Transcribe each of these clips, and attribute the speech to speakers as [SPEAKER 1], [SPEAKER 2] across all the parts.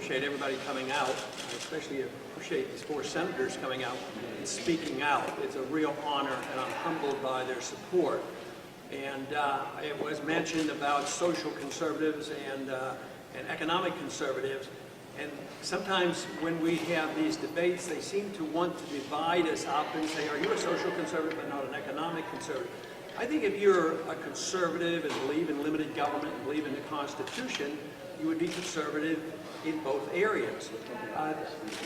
[SPEAKER 1] appreciate everybody coming out. I especially appreciate these 4 senators coming out and speaking out. It's a real honor, and I'm humbled by their support. And it was mentioned about social conservatives and economic conservatives. And sometimes when we have these debates, they seem to want to divide us up and say, are you a social conservative but not an economic conservative? I think if you're a conservative and believe in limited government and believe in the Constitution, you would be conservative in both areas.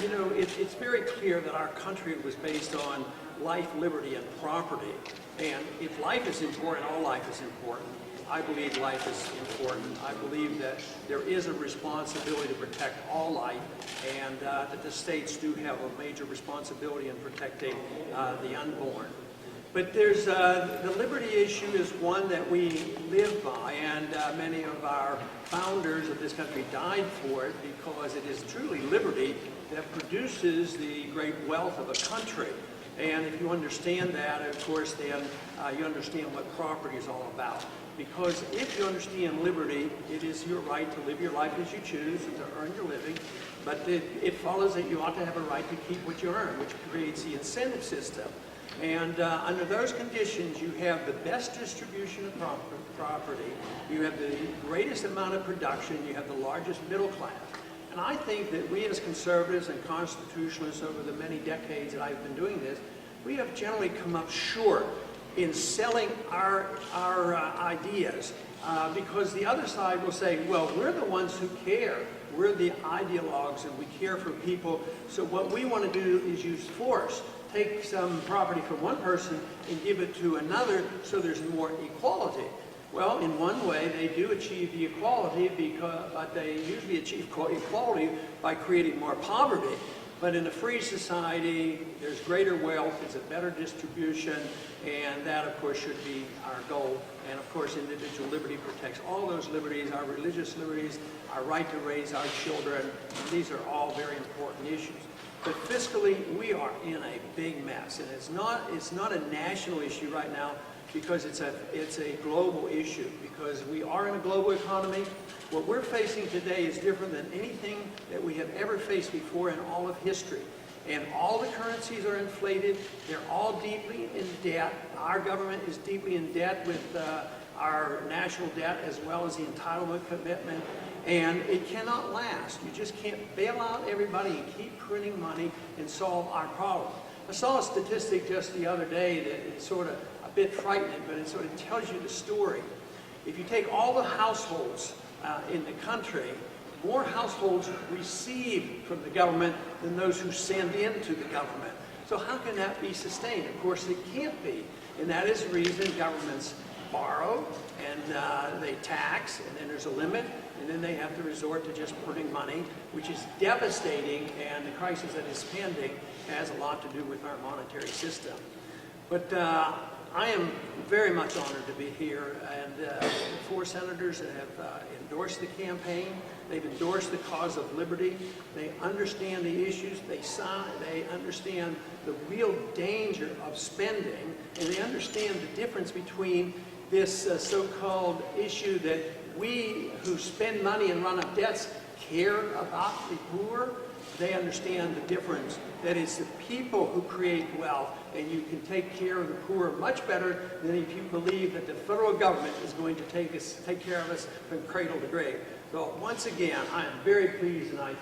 [SPEAKER 1] You know, it's very clear that our country was based on life, liberty, and property. And if life is important, all life is important. I believe life is important. I believe that there is a responsibility to protect all life, and that the states do have a major responsibility in protecting the unborn. But there's the liberty issue is one that we live by, and many of our founders of this country died for it, because it is truly liberty that produces the great wealth of a country. And if you understand that, of course, then you understand what property is all about. Because if you understand liberty, it is your right to live your life as you choose and to earn your living. But it follows that you ought to have a right to keep what you earn, which creates the incentive system. And under those conditions, you have the best distribution of property, you have the greatest amount of production, you have the largest middle class. And I think that we as conservatives and constitutionalists over the many decades that I've been doing this, we have generally come up short in selling our ideas, because the other side will say, well, we're the ones who care. We're the ideologues and we care for people. So what we want to do is use force. Take some property from one person and give it to another so there's more equality. Well, in one way, they do achieve the equality, but they usually achieve equality by creating more poverty. But in a free society, there's greater wealth, it's a better distribution, and that, of course, should be our goal. And, of course, individual liberty protects all those liberties, our religious liberties, our right to raise our children. And these are all very important issues. But fiscally, we are in a big mess, and it's not a national issue right now, because it's a global issue, because we are in a global economy. What we're facing today is different than anything that we have ever faced before in all of history. And all the currencies are inflated. They're all deeply in debt. Our government is deeply in debt with our national debt as well as the entitlement commitment. And it cannot last. You just can't bail out everybody and keep printing money and solve our problem. I saw a statistic just the other day that is sort of a bit frightening, but it sort of tells you the story. If you take all the households in the country, more households receive from the government than those who send into the government. So how can that be sustained? Of course it can't be. And that is the reason governments borrow and they tax, and then there's a limit, and then they have to resort to just printing money, which is devastating, and the crisis that is pending has a lot to do with our monetary system. But I am very much honored to be here, and the 4 senators that have endorsed the campaign. They've endorsed the cause of liberty. They understand the issues. They understand the real danger of spending, and they understand the difference between this so-called issue that we who spend money and run up debts care about the poor. They understand the difference, that it's the people who create wealth, and you can take care of the poor much better than if you believe that the federal government is going to take care of us from cradle to grave. So once again, I am very pleased, and I